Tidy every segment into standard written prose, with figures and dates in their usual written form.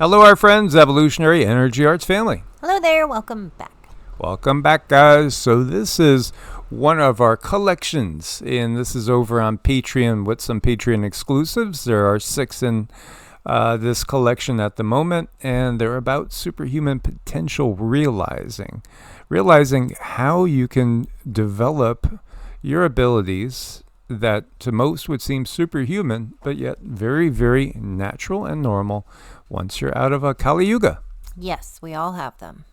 Hello, our friends, Evolutionary Energy Arts family. Hello there, welcome back. Welcome back, guys. So this is one of our collections, and this is over on Patreon with some Patreon exclusives. There are 6 in this collection at the moment, and they're about superhuman potential realizing how you can develop your abilities that to most would seem superhuman, but yet very, very natural and normal once you're out of a Kali Yuga. Yes, we all have them.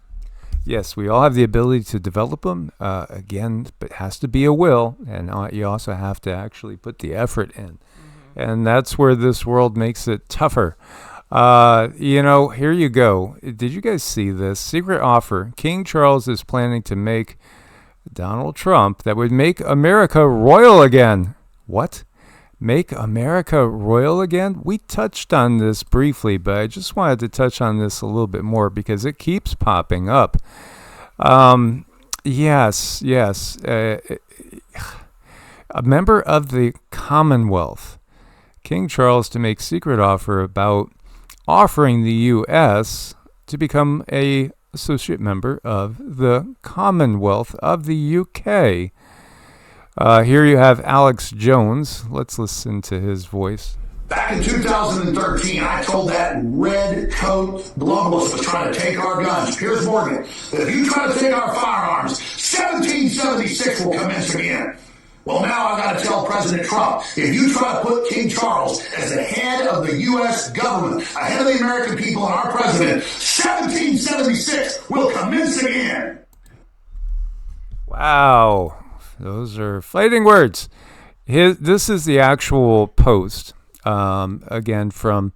Yes, we all have the ability to develop them, again, but it has to be a will, and you also have to actually put the effort in. Mm-hmm. And that's where this world makes it tougher. Here you go. Did you guys see this? Secret offer. King Charles is planning to make Donald Trump that would make America royal again. What? Make America royal again? We touched on this briefly, but I just wanted to touch on this a little bit more because it keeps popping up. Yes. A member of the Commonwealth, King Charles, to make secret offer about offering the U.S. to become a associate member of the Commonwealth of the UK. Here you have Alex Jones. Let's listen to his voice. Back in 2013, I told that red coat globalist was trying to take our guns, Piers Morgan, that if you try to take our firearms, 1776 will commence again. Well, now I got to tell President Trump, if you try to put King Charles as the head of the U.S. government, ahead of the American people and our president, 1776 will commence again. Wow. Those are fighting words. This is the actual post, again, from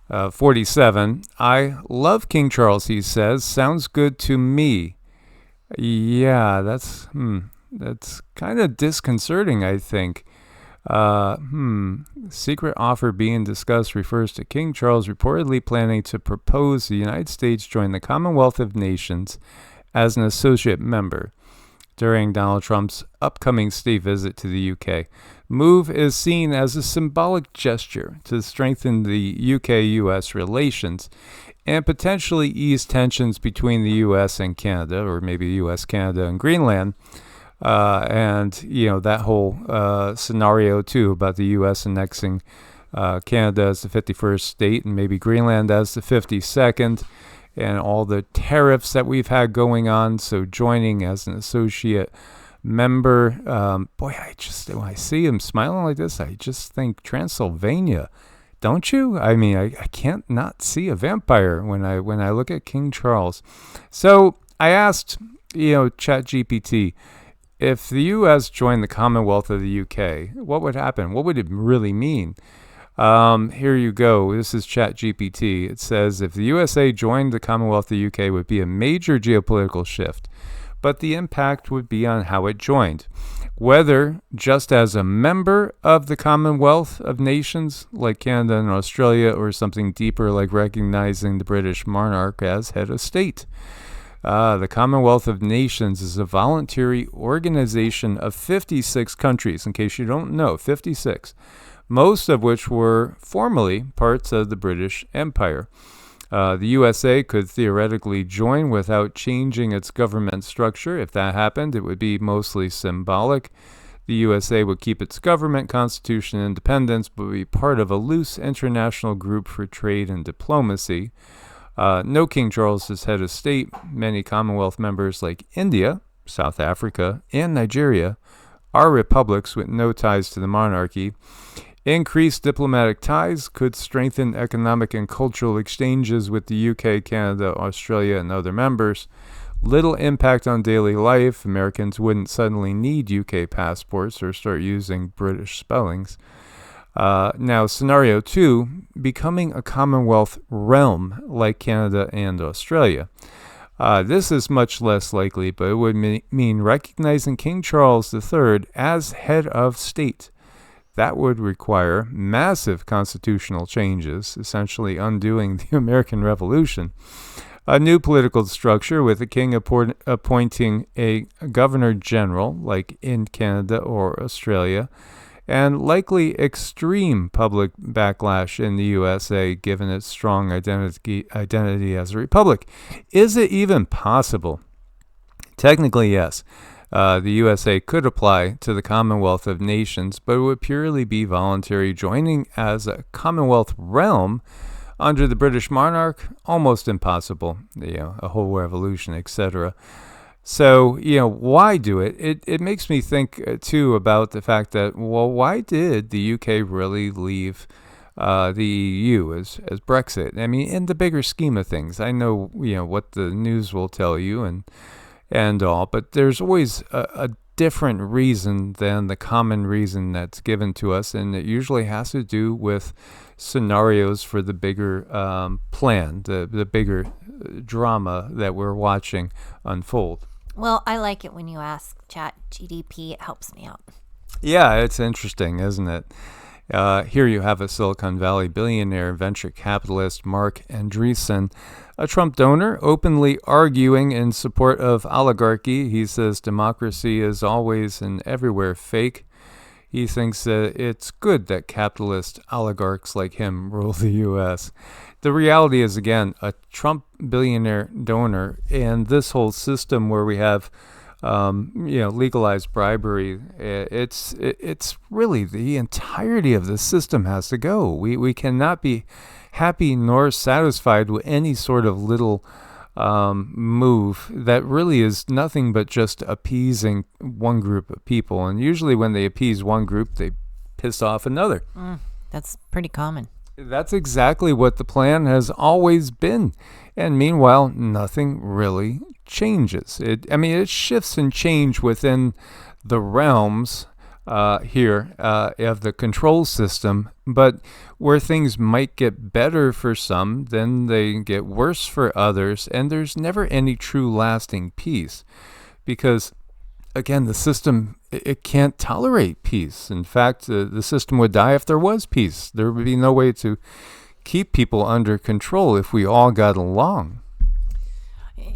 47. I love King Charles, he says. Sounds good to me. Yeah, that's kind of disconcerting, I think. Secret offer being discussed refers to King Charles reportedly planning to propose the United States join the Commonwealth of Nations as an associate member during Donald Trump's upcoming state visit to the UK. Move is seen as a symbolic gesture to strengthen the UK-US relations and potentially ease tensions between the US and Canada, or maybe US, Canada, and Greenland. That whole scenario, too, about the U.S. annexing Canada as the 51st state and maybe Greenland as the 52nd, and all the tariffs that we've had going on. So joining as an associate member, when I see him smiling like this, I just think Transylvania. Don't you? I mean, I can't not see a vampire when I look at King Charles. So I asked, ChatGPT, if the U.S. joined the Commonwealth of the UK, what would happen? What would it really mean? Here you go. This is ChatGPT. It says, if the USA joined the Commonwealth of the UK, it would be a major geopolitical shift, but the impact would be on how it joined. Whether just as a member of the Commonwealth of Nations, like Canada and Australia, or something deeper like recognizing the British monarch as head of state. The Commonwealth of Nations is a voluntary organization of 56 countries, in case you don't know, 56, most of which were formerly parts of the British Empire. The USA could theoretically join without changing its government structure. If that happened, it would be mostly symbolic. The USA would keep its government, constitution, and independence, but be part of a loose international group for trade and diplomacy. No King Charles is head of state. Many Commonwealth members like India, South Africa, and Nigeria are republics with no ties to the monarchy. Increased diplomatic ties could strengthen economic and cultural exchanges with the UK, Canada, Australia, and other members. Little impact on daily life. Americans wouldn't suddenly need UK passports or start using British spellings. Now, scenario 2, becoming a Commonwealth realm like Canada and Australia. This is much less likely, but it would mean recognizing King Charles III as head of state. That would require massive constitutional changes, essentially undoing the American Revolution. A new political structure with the king appointing a governor general, like in Canada or Australia, and likely extreme public backlash in the USA given its strong identity as a republic. Is it even possible? Technically, yes. The USA could apply to the Commonwealth of Nations, but it would purely be voluntary. Joining as a Commonwealth realm under the British monarch, almost impossible. A whole revolution, etc. So, why do it? It makes me think, too, about the fact that, well, why did the UK really leave the EU as Brexit? I mean, in the bigger scheme of things, I know, what the news will tell you and all, but there's always a different reason than the common reason that's given to us, and it usually has to do with scenarios for the bigger plan, the bigger drama that we're watching unfold. Well, I like it when you ask Chat GDP. It helps me out. Yeah, it's interesting, isn't it? Here you have a Silicon Valley billionaire venture capitalist, Mark Andreessen, a Trump donor, openly arguing in support of oligarchy. He says democracy is always and everywhere fake. He thinks that it's good that capitalist oligarchs like him rule the U.S. The reality is, again, a Trump billionaire donor and this whole system where we have legalized bribery, it's really the entirety of the system has to go. We cannot be happy nor satisfied with any sort of little move that really is nothing but just appeasing one group of people. And usually when they appease one group, they piss off another. That's pretty common. That's exactly what the plan has always been. And meanwhile, nothing really changes. It shifts and change within the realms here of the control system, but where things might get better for some, then they get worse for others, and there's never any true lasting peace. Because, again, the system, it can't tolerate peace. In fact, the system would die if there was peace. There would be no way to keep people under control if we all got along.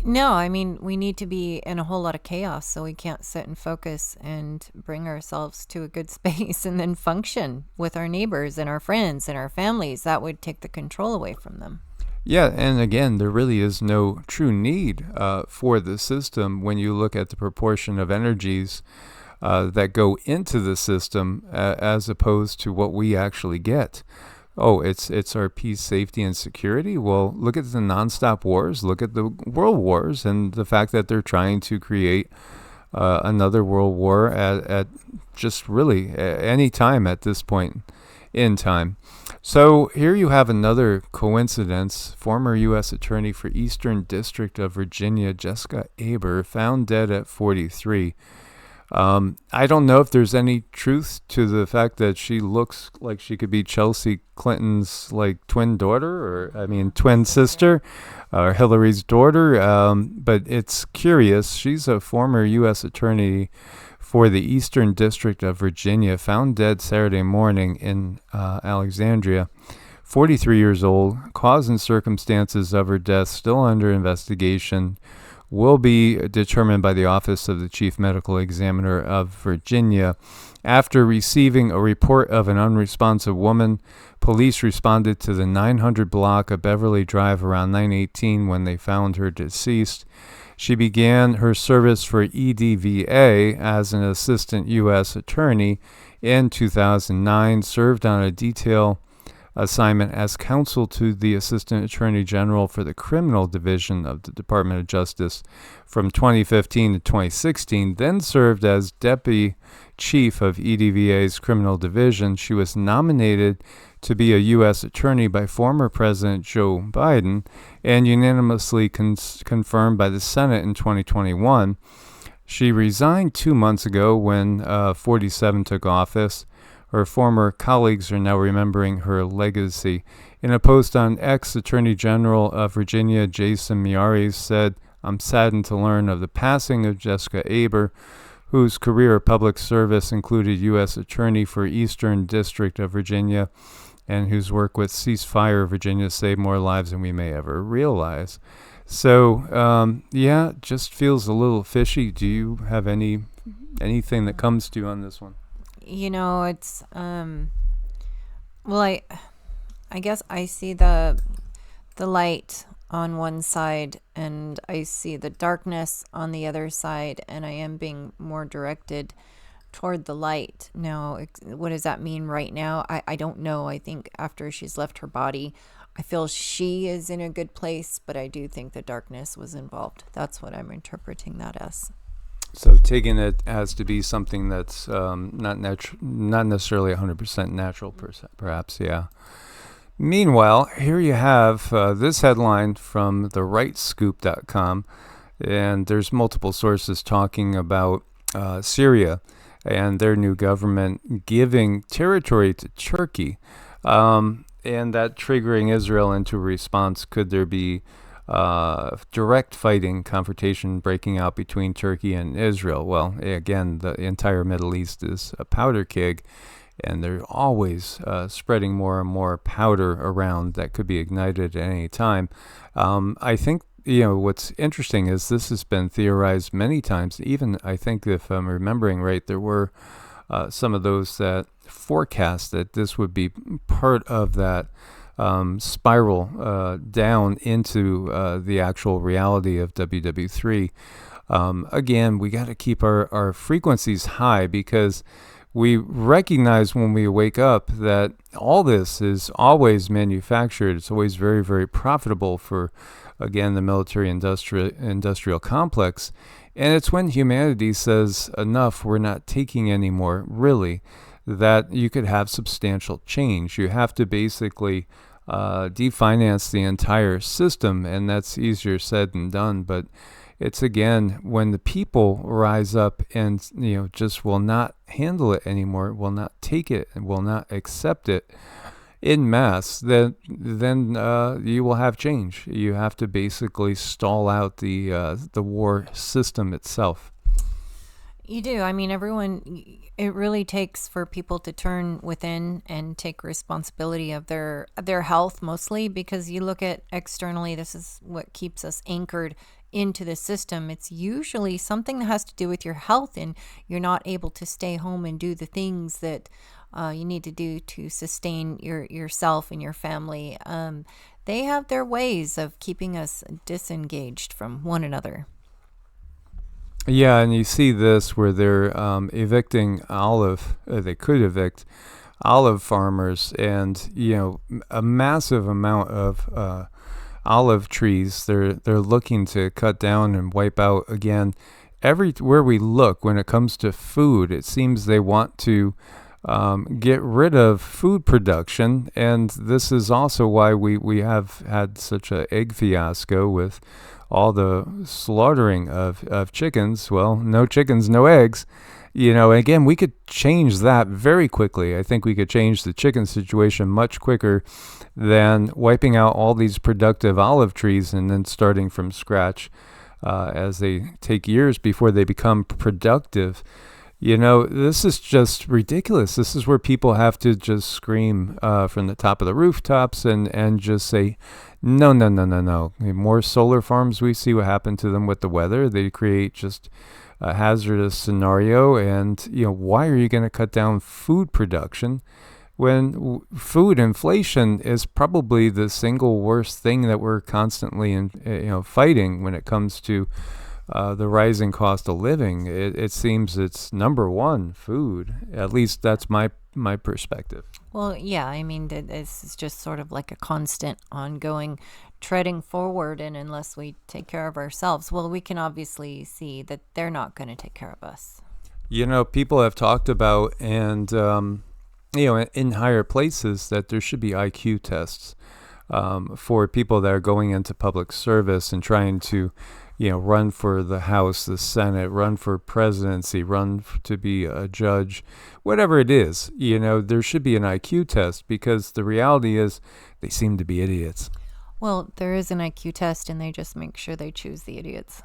No, we need to be in a whole lot of chaos, so we can't sit and focus and bring ourselves to a good space and then function with our neighbors and our friends and our families. That would take the control away from them. Yeah, and again, there really is no true need for the system when you look at the proportion of energies that go into the system as opposed to what we actually get. Oh, it's our peace, safety, and security? Well, look at the nonstop wars. Look at the world wars and the fact that they're trying to create another world war at just really any time at this point in time. So here you have another coincidence. Former U.S. Attorney for Eastern District of Virginia, Jessica Aber, found dead at 43. I don't know if there's any truth to the fact that she looks like she could be Chelsea Clinton's twin daughter, or twin sister, or Hillary's daughter. But it's curious. She's a former U.S. attorney for the Eastern District of Virginia, found dead Saturday morning in Alexandria. 43 years old. Cause and circumstances of her death still under investigation. Will be determined by the Office of the Chief Medical Examiner of Virginia. After receiving a report of an unresponsive woman, police responded to the 900 block of Beverly Drive around 9:18 when they found her deceased. She began her service for EDVA as an assistant U.S. attorney in 2009, served on a detail assignment as counsel to the Assistant Attorney General for the Criminal Division of the Department of Justice from 2015 to 2016, then served as Deputy Chief of EDVA's Criminal Division. She was nominated to be a U.S. Attorney by former President Joe Biden and unanimously confirmed by the Senate in 2021. She resigned 2 months ago when 47 took office. Her former colleagues are now remembering her legacy. In a post on X, Attorney General of Virginia Jason Miyares said, "I'm saddened to learn of the passing of Jessica Aber, whose career of public service included U.S. Attorney for Eastern District of Virginia and whose work with Ceasefire Virginia saved more lives than we may ever realize." So, just feels a little fishy. Do you have anything that comes to you on this one? It's well, I guess I see the light on one side and I see the darkness on the other side, and I am being more directed toward the light. Now, what does that mean right now? I don't know. I think after she's left her body, I feel she is in a good place, but I do think the darkness was involved. That's what I'm interpreting that as. So taking it as to be something that's not necessarily 100% natural, perhaps, yeah. Meanwhile, here you have this headline from therightscoop.com, and there's multiple sources talking about Syria and their new government giving territory to Turkey, and that triggering Israel into a response. Could there be direct fighting, confrontation breaking out between Turkey and Israel? Well, again, the entire Middle East is a powder keg, and they're always spreading more and more powder around that could be ignited at any time. I think, what's interesting is this has been theorized many times. Even, I think, if I'm remembering right, there were some of those that forecast that this would be part of that spiral down into the actual reality of WW3. Again, we got to keep our frequencies high, because we recognize when we wake up that all this is always manufactured. It's always very, very profitable for, again, the military-industrial complex. And it's when humanity says, enough, we're not taking anymore, really, that you could have substantial change. You have to basically definance the entire system, and that's easier said than done. But it's, again, when the people rise up and just will not handle it anymore, will not take it, and will not accept it in mass, then you will have change. You have to basically stall out the war system itself. You do. I mean, it really takes for people to turn within and take responsibility of their health, mostly, because you look at externally, this is what keeps us anchored into the system. It's usually something that has to do with your health, and you're not able to stay home and do the things that you need to do to sustain yourself and your family. They have their ways of keeping us disengaged from one another. Yeah, and you see this where they're evicting they could evict olive farmers, and a massive amount of olive trees they're looking to cut down and wipe out. Again, everywhere we look when it comes to food, it seems they want to get rid of food production, and this is also why we have had such an egg fiasco with all the slaughtering of chickens. Well, no chickens, no eggs. Again, we could change that very quickly. I think we could change the chicken situation much quicker than wiping out all these productive olive trees and then starting from scratch, as they take years before they become productive. This is just ridiculous. This is where people have to just scream from the top of the rooftops and just say, no. More solar farms, we see what happened to them with the weather. They create just a hazardous scenario. And, why are you going to cut down food production when food inflation is probably the single worst thing that we're constantly fighting when it comes to the rising cost of living? It seems it's number one, food. At least that's my perspective. Well, yeah, I mean, this is just sort of like a constant, ongoing treading forward, and unless we take care of ourselves, well, we can obviously see that they're not going to take care of us. People have talked about, and in higher places, that there should be IQ tests for people that are going into public service and trying to run for the House, the Senate, run for presidency, run to be a judge, whatever it is. There should be an IQ test, because the reality is they seem to be idiots. Well, there is an IQ test, and they just make sure they choose the idiots.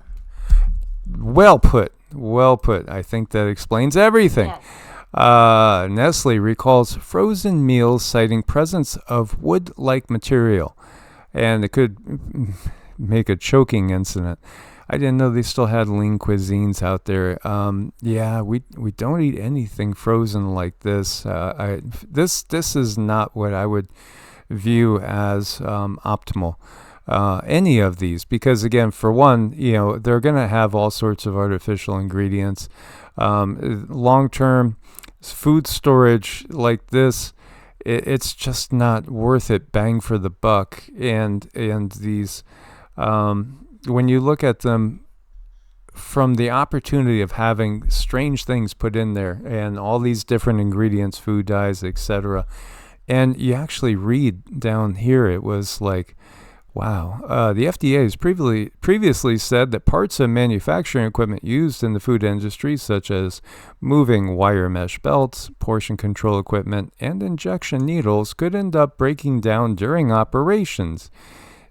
Well put. I think that explains everything. Yes. Nestle recalls frozen meals citing presence of wood-like material, and it could make a choking incident. I didn't know they still had lean cuisines out there. Yeah, we don't eat anything frozen like this. This is not what I would view as optimal. Any of these, because again, for one, they're going to have all sorts of artificial ingredients. Long-term food storage like this, it's just not worth it. Bang for the buck. And these, when you look at them from the opportunity of having strange things put in there and all these different ingredients, food dyes, etc., and you actually read down here, it was like, wow. The FDA has previously said that parts of manufacturing equipment used in the food industry, such as moving wire mesh belts, portion control equipment, and injection needles, could end up breaking down during operations,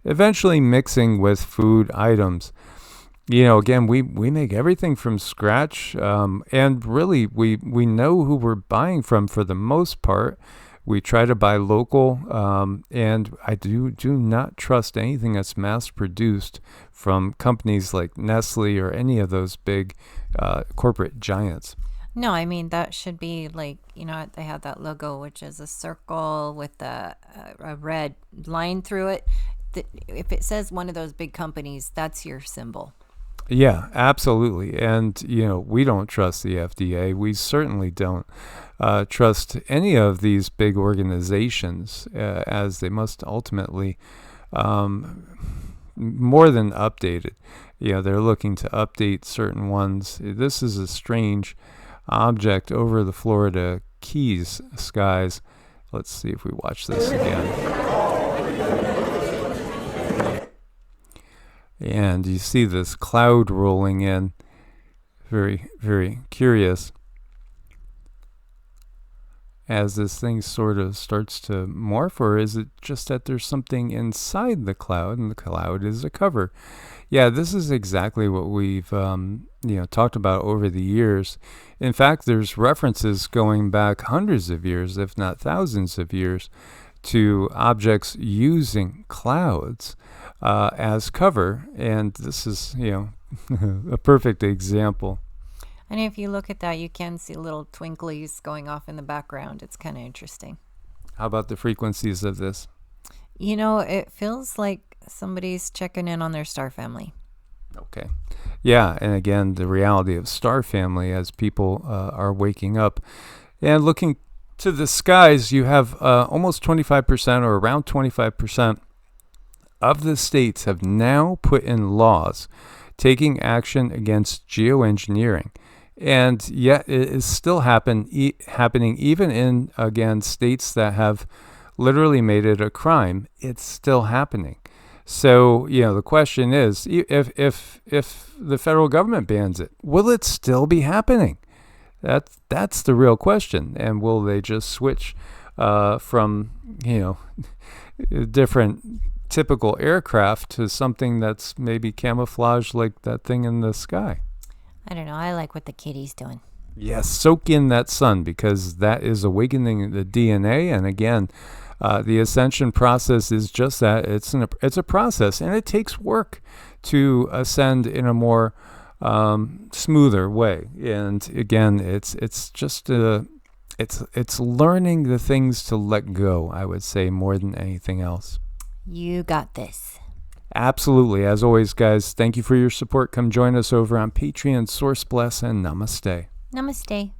eventually mixing with food items. Again, we make everything from scratch, and really we know who we're buying from for the most part. We try to buy local, and I do not trust anything that's mass-produced from companies like Nestle or any of those big corporate giants. No, I mean, that should be like, they have that logo, which is a circle with a red line through it. If it says one of those big companies, that's your symbol. Yeah, absolutely. And, we don't trust the FDA. We certainly don't trust any of these big organizations, as they must ultimately more than updated. They're looking to update certain ones. This is a strange object over the Florida Keys skies. Let's see if we watch this again. And you see this cloud rolling in. Very, very curious. As this thing sort of starts to morph, or is it just that there's something inside the cloud and the cloud is a cover? Yeah, this is exactly what we've talked about over the years. In fact, there's references going back hundreds of years, if not thousands of years, to objects using clouds as cover, and this is a perfect example. And if you look at that, you can see little twinklies going off in the background. It's kind of interesting. How about the frequencies of this? It feels like somebody's checking in on their star family. Okay. Yeah, and again, the reality of star family as people are waking up and looking to the skies, you have almost 25% or around 25% of the states have now put in laws taking action against geoengineering. And yet it is still happening even in, again, states that have literally made it a crime. It's still happening. So, the question is, if the federal government bans it, will it still be happening? That's the real question. And will they just switch from, different typical aircraft to something that's maybe camouflaged like that thing in the sky? I don't know. I like what the kitty's doing. Yes, soak in that sun, because that is awakening the DNA. And again, the Ascension process is just that. It's a process, and it takes work to ascend in a more smoother way. And again, it's just it's learning the things to let go, I would say, more than anything else. You got this. Absolutely. As always, guys, thank you for your support. Come join us over on Patreon, Source Bless, and Namaste. Namaste.